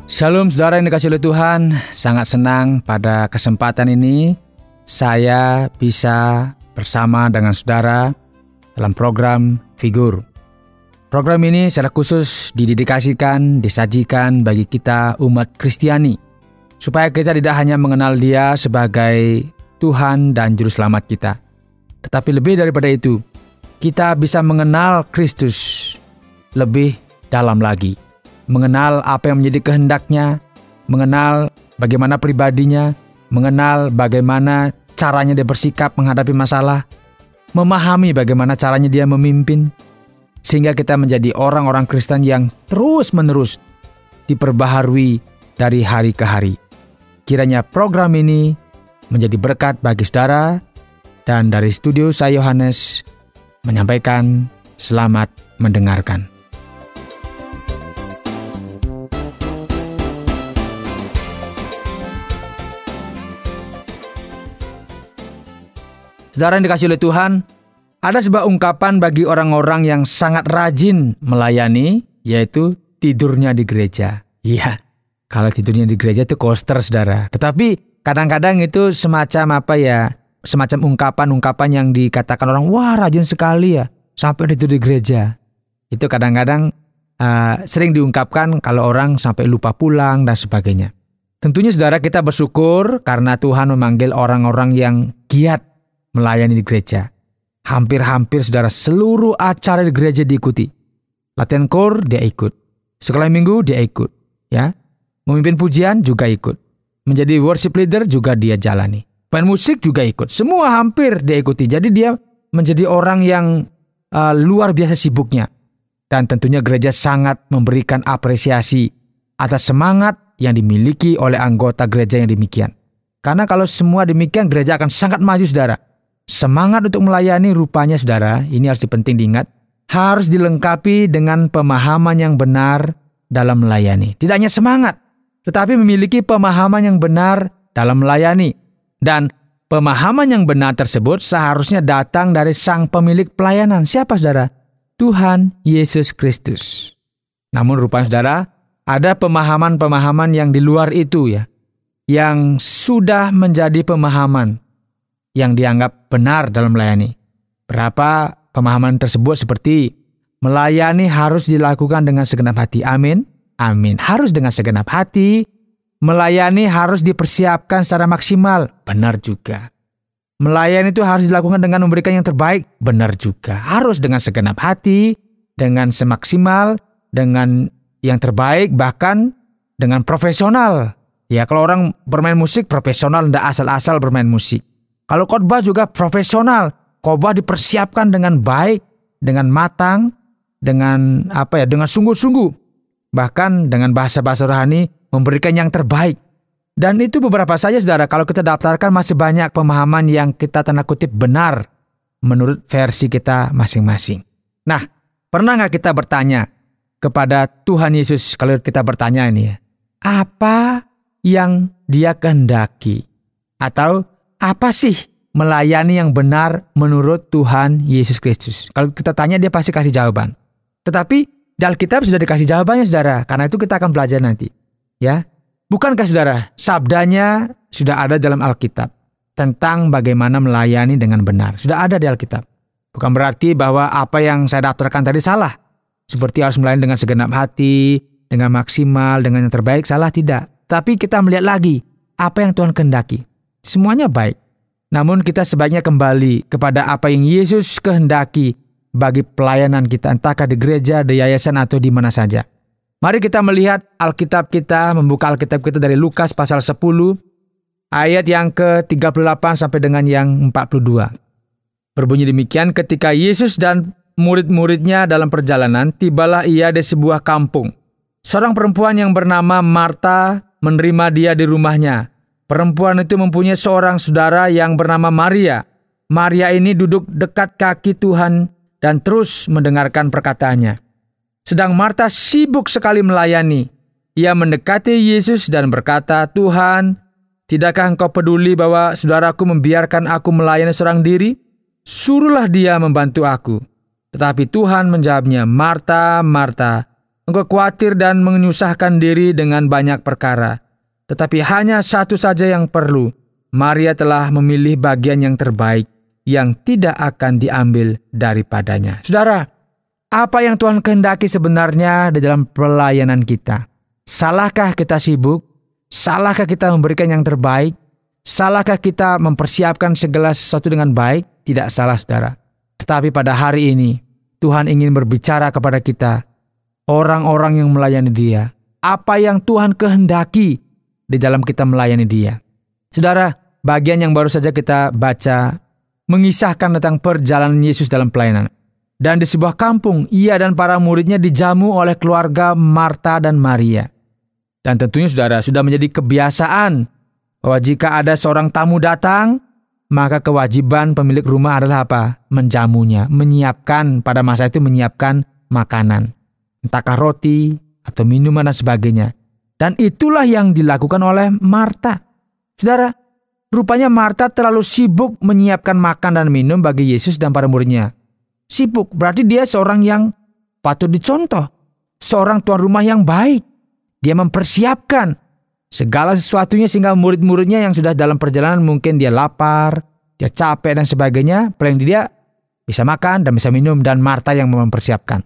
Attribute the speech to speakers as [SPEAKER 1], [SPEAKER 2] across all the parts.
[SPEAKER 1] Shalom saudara yang dikasihi oleh Tuhan, sangat senang pada kesempatan ini saya bisa bersama dengan saudara dalam program Figur. Program ini secara khusus didedikasikan, disajikan bagi kita umat Kristiani, supaya kita tidak hanya mengenal Dia sebagai Tuhan dan Juru Selamat kita, tetapi lebih daripada itu, kita bisa mengenal Kristus lebih dalam lagi. Mengenal apa yang menjadi kehendaknya, mengenal bagaimana pribadinya, mengenal bagaimana caranya dia bersikap menghadapi masalah, memahami bagaimana caranya dia memimpin, sehingga kita menjadi orang-orang Kristen yang terus-menerus diperbaharui dari hari ke hari. Kiranya program ini menjadi berkat bagi saudara, dan dari studio saya Yohanes menyampaikan selamat mendengarkan. Saudara yang dikasihi oleh Tuhan, ada sebuah ungkapan bagi orang-orang yang sangat rajin melayani, yaitu tidurnya di gereja. Iya, kalau tidurnya di gereja itu koster, saudara. Tetapi kadang-kadang itu semacam ungkapan-ungkapan yang dikatakan orang, wah rajin sekali ya, sampai tidur di gereja. Itu kadang-kadang sering diungkapkan kalau orang sampai lupa pulang dan sebagainya. Tentunya saudara, kita bersyukur karena Tuhan memanggil orang-orang yang giat melayani di gereja. Hampir-hampir saudara, seluruh acara di gereja diikuti. Latihan kor dia ikut, sekolah minggu dia ikut, ya. Memimpin pujian juga ikut, menjadi worship leader juga dia jalani, main musik juga ikut, semua hampir dia ikuti. Jadi dia menjadi orang yang luar biasa sibuknya. Dan tentunya gereja sangat memberikan apresiasi atas semangat yang dimiliki oleh anggota gereja yang demikian. Karena kalau semua demikian, gereja akan sangat maju, saudara. Semangat untuk melayani rupanya, saudara, ini harus penting diingat, harus dilengkapi dengan pemahaman yang benar dalam melayani. Tidak hanya semangat, tetapi memiliki pemahaman yang benar dalam melayani. Dan pemahaman yang benar tersebut seharusnya datang dari sang pemilik pelayanan. Siapa, saudara? Tuhan Yesus Kristus. Namun rupanya, saudara, ada pemahaman-pemahaman yang di luar itu, ya, yang sudah menjadi pemahaman yang dianggap benar dalam melayani. Berapa pemahaman tersebut seperti melayani harus dilakukan dengan segenap hati. Amin. Amin. Harus dengan segenap hati. Melayani harus dipersiapkan secara maksimal. Benar juga. Melayani itu harus dilakukan dengan memberikan yang terbaik. Benar juga. Harus dengan segenap hati, dengan semaksimal, dengan yang terbaik, bahkan dengan profesional. Ya, kalau orang bermain musik profesional, tidak asal-asal bermain musik. Kalau khotbah juga profesional, khotbah dipersiapkan dengan baik, dengan matang, dengan dengan sungguh-sungguh, bahkan dengan bahasa-bahasa rohani memberikan yang terbaik. Dan itu beberapa saja, saudara. Kalau kita daftarkan masih banyak pemahaman yang kita tanda kutip benar menurut versi kita masing-masing. Nah, pernah nggak kita bertanya kepada Tuhan Yesus, kalau kita bertanya ini ya, apa yang Dia kehendaki? Atau apa sih melayani yang benar menurut Tuhan Yesus Kristus? Kalau kita tanya, dia pasti kasih jawaban. Tetapi di Alkitab sudah dikasih jawabannya, saudara. Karena itu kita akan belajar nanti. Ya, bukankah, saudara, sabdanya sudah ada dalam Alkitab tentang bagaimana melayani dengan benar? Sudah ada di Alkitab. Bukan berarti bahwa apa yang saya daftarkan tadi salah. Seperti harus melayani dengan segenap hati, dengan maksimal, dengan yang terbaik, salah tidak. Tapi kita melihat lagi apa yang Tuhan kehendaki. Semuanya baik. Namun kita sebaiknya kembali kepada apa yang Yesus kehendaki bagi pelayanan kita, entahkah di gereja, di yayasan, atau di mana saja. Mari kita melihat Alkitab kita, membuka Alkitab kita dari Lukas pasal 10, ayat yang ke-38 sampai dengan yang 42. Berbunyi demikian, ketika Yesus dan murid-muridnya dalam perjalanan, tibalah ia di sebuah kampung. Seorang perempuan yang bernama Marta menerima dia di rumahnya. Perempuan itu mempunyai seorang saudara yang bernama Maria. Maria ini duduk dekat kaki Tuhan dan terus mendengarkan perkataannya. Sedang Marta sibuk sekali melayani. Ia mendekati Yesus dan berkata, Tuhan, tidakkah engkau peduli bahwa saudaraku membiarkan aku melayani seorang diri? Suruhlah dia membantu aku. Tetapi Tuhan menjawabnya, Marta, Marta, engkau khawatir dan menyusahkan diri dengan banyak perkara. Tetapi hanya satu saja yang perlu. Maria telah memilih bagian yang terbaik, yang tidak akan diambil daripadanya. Saudara, apa yang Tuhan kehendaki sebenarnya di dalam pelayanan kita? Salahkah kita sibuk? Salahkah kita memberikan yang terbaik? Salahkah kita mempersiapkan segala sesuatu dengan baik? Tidak salah, saudara. Tetapi pada hari ini, Tuhan ingin berbicara kepada kita, orang-orang yang melayani Dia. Apa yang Tuhan kehendaki di dalam kita melayani Dia. Saudara, bagian yang baru saja kita baca mengisahkan tentang perjalanan Yesus dalam pelayanan. Dan di sebuah kampung, ia dan para muridnya dijamu oleh keluarga Marta dan Maria. Dan tentunya saudara, sudah menjadi kebiasaan bahwa jika ada seorang tamu datang, maka kewajiban pemilik rumah adalah apa? Menjamunya, menyiapkan, pada masa itu menyiapkan makanan. Entahkah roti atau minuman dan sebagainya. Dan itulah yang dilakukan oleh Marta. Saudara, rupanya Marta terlalu sibuk menyiapkan makan dan minum bagi Yesus dan para muridnya. Sibuk, berarti dia seorang yang patut dicontoh. Seorang tuan rumah yang baik. Dia mempersiapkan segala sesuatunya sehingga murid-muridnya yang sudah dalam perjalanan mungkin dia lapar, dia capek dan sebagainya. Paling dia bisa makan dan bisa minum, dan Marta yang mempersiapkan.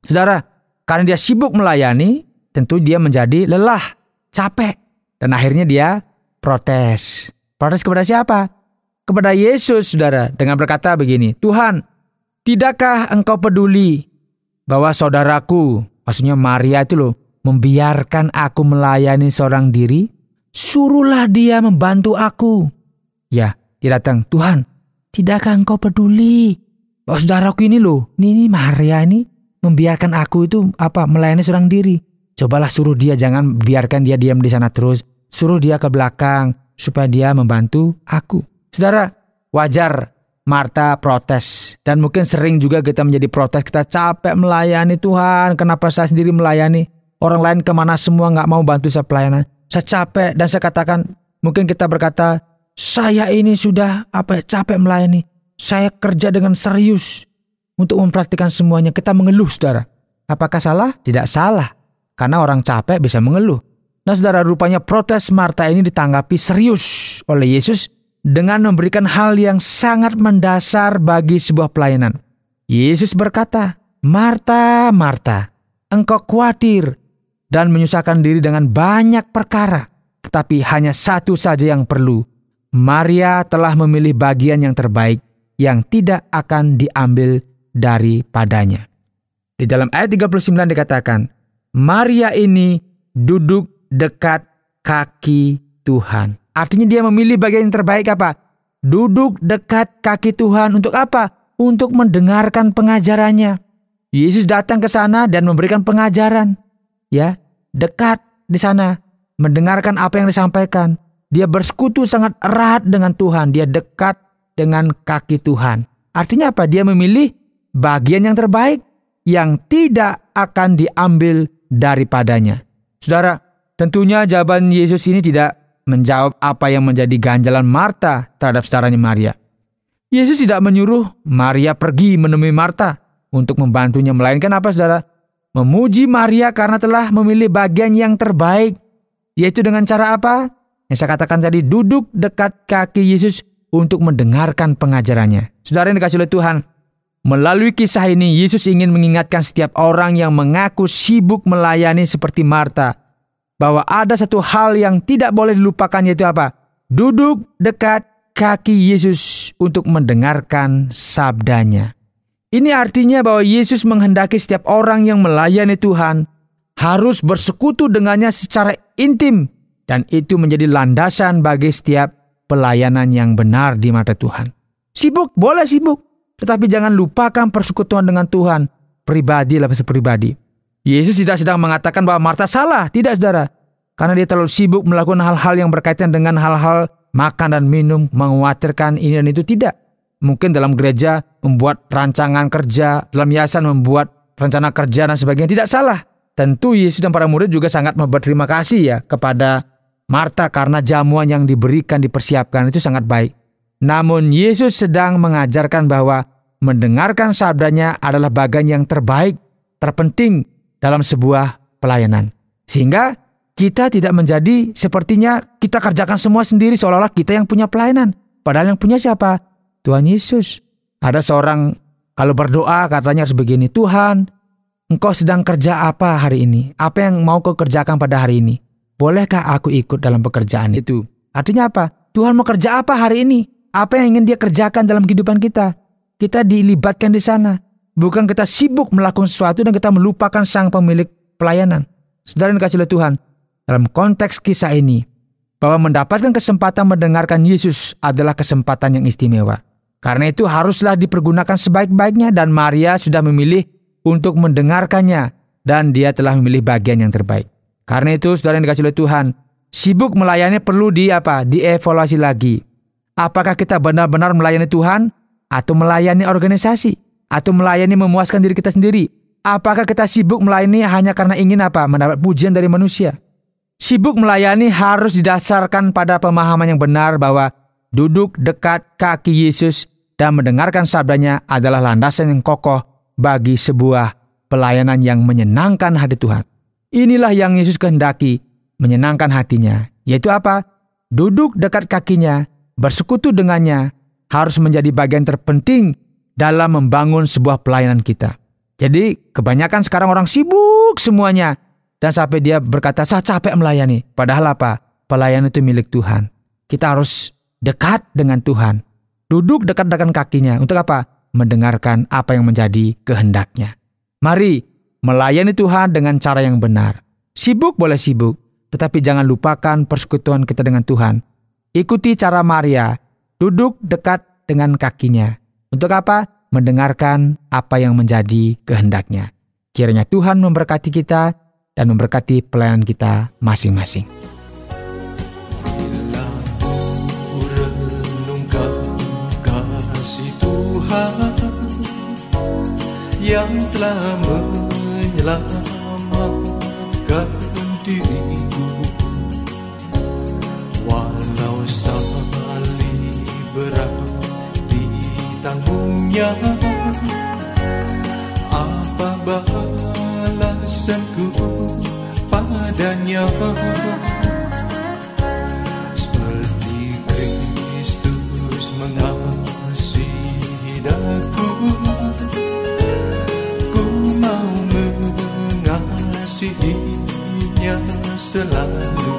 [SPEAKER 1] Saudara, karena dia sibuk melayani, tentu dia menjadi lelah, capek. Dan akhirnya dia protes. Protes kepada siapa? Kepada Yesus, saudara. Dengan berkata begini, Tuhan, tidakkah engkau peduli bahwa saudaraku, maksudnya Maria itu loh, membiarkan aku melayani seorang diri? Suruhlah dia membantu aku. Ya, dia datang, Tuhan, tidakkah engkau peduli bahwa saudaraku ini loh, ini Maria ini membiarkan aku itu melayani seorang diri. Cobalah suruh dia, jangan biarkan dia diam di sana terus. Suruh dia ke belakang supaya dia membantu aku. Saudara, wajar Marta protes, dan mungkin sering juga kita menjadi protes. Kita capek melayani, Tuhan, kenapa saya sendiri melayani? Orang lain kemana semua, gak mau bantu saya pelayanan. Saya capek, dan saya katakan, mungkin kita berkata, saya ini sudah capek melayani. Saya kerja dengan serius untuk memperhatikan semuanya. Kita mengeluh, saudara. Apakah salah? Tidak salah, karena orang capek bisa mengeluh. Nah saudara, rupanya protes Marta ini ditanggapi serius oleh Yesus dengan memberikan hal yang sangat mendasar bagi sebuah pelayanan. Yesus berkata, Marta, Marta, engkau khawatir dan menyusahkan diri dengan banyak perkara, tetapi hanya satu saja yang perlu. Maria telah memilih bagian yang terbaik, yang tidak akan diambil daripadanya. Di dalam ayat 39 dikatakan, Maria ini duduk dekat kaki Tuhan. Artinya dia memilih bagian yang terbaik apa? Duduk dekat kaki Tuhan untuk apa? Untuk mendengarkan pengajarannya. Yesus datang ke sana dan memberikan pengajaran. Ya, dekat di sana, mendengarkan apa yang disampaikan. Dia bersekutu sangat erat dengan Tuhan. Dia dekat dengan kaki Tuhan. Artinya apa? Dia memilih bagian yang terbaik yang tidak akan diambil daripadanya. Saudara, tentunya jawaban Yesus ini tidak menjawab apa yang menjadi ganjalan Marta terhadap saudaranya Maria. Yesus tidak menyuruh Maria pergi menemui Marta untuk membantunya, melainkan apa, saudara? Memuji Maria karena telah memilih bagian yang terbaik, yaitu dengan cara apa? Yang saya katakan tadi, duduk dekat kaki Yesus untuk mendengarkan pengajarannya. Saudara yang dikasihi oleh Tuhan, melalui kisah ini Yesus ingin mengingatkan setiap orang yang mengaku sibuk melayani seperti Marta, bahwa ada satu hal yang tidak boleh dilupakan, yaitu apa? Duduk dekat kaki Yesus untuk mendengarkan sabdanya. Ini artinya bahwa Yesus menghendaki setiap orang yang melayani Tuhan harus bersekutu dengannya secara intim, dan itu menjadi landasan bagi setiap pelayanan yang benar di mata Tuhan. Sibuk, boleh sibuk, tetapi jangan lupakan persekutuan dengan Tuhan, pribadi lah pribadi. Yesus tidak sedang mengatakan bahwa Marta salah, tidak, saudara. Karena dia terlalu sibuk melakukan hal-hal yang berkaitan dengan hal-hal makan dan minum, mengkhawatirkan ini dan itu, tidak. Mungkin dalam gereja membuat rancangan kerja, dalam yayasan membuat rencana kerja dan sebagainya, tidak salah. Tentu Yesus dan para murid juga sangat berterima kasih ya kepada Marta karena jamuan yang diberikan, dipersiapkan itu sangat baik. Namun Yesus sedang mengajarkan bahwa mendengarkan sabdanya adalah bagian yang terbaik, terpenting, dalam sebuah pelayanan. Sehingga kita tidak menjadi sepertinya kita kerjakan semua sendiri seolah-olah kita yang punya pelayanan. Padahal yang punya siapa? Tuhan Yesus. Ada seorang kalau berdoa katanya harus begini, Tuhan, Engkau sedang kerja apa hari ini? Apa yang mau Kau kerjakan pada hari ini? Bolehkah aku ikut dalam pekerjaan itu? Artinya apa? Tuhan mau kerja apa hari ini? Apa yang ingin Dia kerjakan dalam kehidupan kita? Kita dilibatkan di sana. Bukan kita sibuk melakukan sesuatu dan kita melupakan sang pemilik pelayanan. Saudara yang dikasihi oleh Tuhan, dalam konteks kisah ini, bahwa mendapatkan kesempatan mendengarkan Yesus adalah kesempatan yang istimewa. Karena itu haruslah dipergunakan sebaik-baiknya dan Maria sudah memilih untuk mendengarkannya dan dia telah memilih bagian yang terbaik. Karena itu saudara yang dikasihi oleh Tuhan, sibuk melayani perlu dievaluasi lagi. Apakah kita benar-benar melayani Tuhan atau melayani organisasi atau melayani memuaskan diri kita sendiri? Apakah kita sibuk melayani hanya karena ingin mendapat pujian dari manusia? Sibuk melayani harus didasarkan pada pemahaman yang benar bahwa duduk dekat kaki Yesus dan mendengarkan sabdanya adalah landasan yang kokoh bagi sebuah pelayanan yang menyenangkan hati Tuhan. Inilah yang Yesus kehendaki, menyenangkan hatinya. Yaitu apa? Duduk dekat kakinya, bersekutu dengannya, harus menjadi bagian terpenting dalam membangun sebuah pelayanan kita. Jadi kebanyakan sekarang orang sibuk semuanya. Dan sampai dia berkata, saya capek melayani. Padahal apa? Pelayanan itu milik Tuhan. Kita harus dekat dengan Tuhan. Duduk dekat dengan kakinya. Untuk apa? Mendengarkan apa yang menjadi kehendaknya. Mari melayani Tuhan dengan cara yang benar. Sibuk boleh sibuk. Tetapi jangan lupakan persekutuan kita dengan Tuhan. Ikuti cara Maria. Duduk dekat dengan kakinya. Untuk apa? Mendengarkan apa yang menjadi kehendaknya. Kiranya Tuhan memberkati kita dan memberkati pelayanan kita masing-masing.
[SPEAKER 2] Bila ku renungkan kasih Tuhan yang telah menyelamatkan diriku, walau salib berat ditanggungnya, apa balasanku padanya? Seperti Kristus mengasihi daku, ku mau mengasihinya selalu,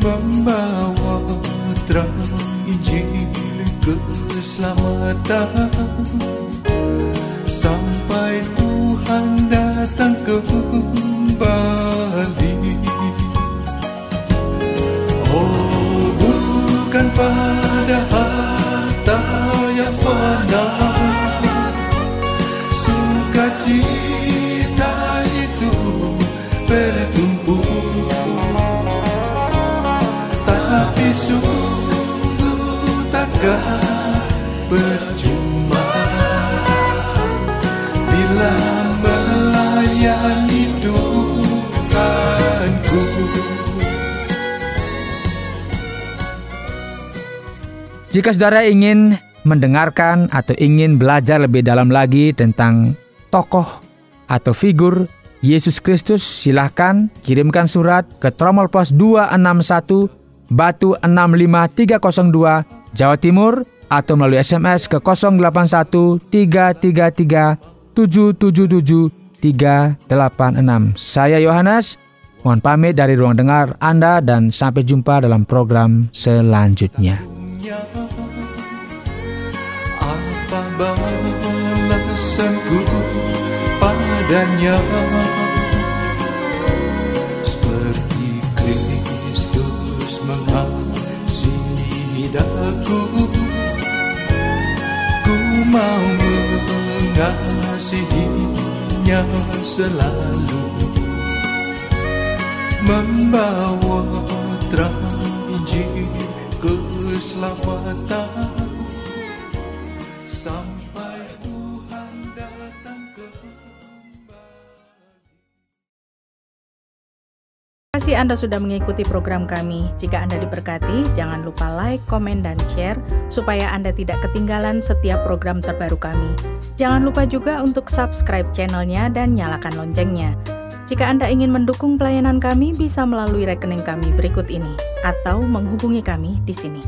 [SPEAKER 2] membawa terang Injil keselamatan sampai Tuhan datang kembali. Oh, bukan pada harta yang fana sukacita itu bertumbuh, tapi sungguh takkan percuma bila melayani Tuhanku.
[SPEAKER 1] Jika saudara ingin mendengarkan atau ingin belajar lebih dalam lagi tentang tokoh atau figur Yesus Kristus, silahkan kirimkan surat ke Tromol Pos 261 Batu 65302 Jawa Timur atau melalui SMS ke 081 333 777 386. Saya Yohanes, mohon pamit dari ruang dengar Anda dan sampai jumpa dalam program selanjutnya.
[SPEAKER 2] Apa balasanku padanya? Seperti Kristus mengasihi daku, ku mau mengasihinya selalu, membawa terang Injil keselamatan sampai Tuhan datang ke
[SPEAKER 3] Terima kasih Anda sudah mengikuti program kami. Jika Anda diberkati, jangan lupa like, komen, dan share supaya Anda tidak ketinggalan setiap program terbaru kami. Jangan lupa juga untuk subscribe channelnya dan nyalakan loncengnya. Jika Anda ingin mendukung pelayanan kami, bisa melalui rekening kami berikut ini atau menghubungi kami di sini.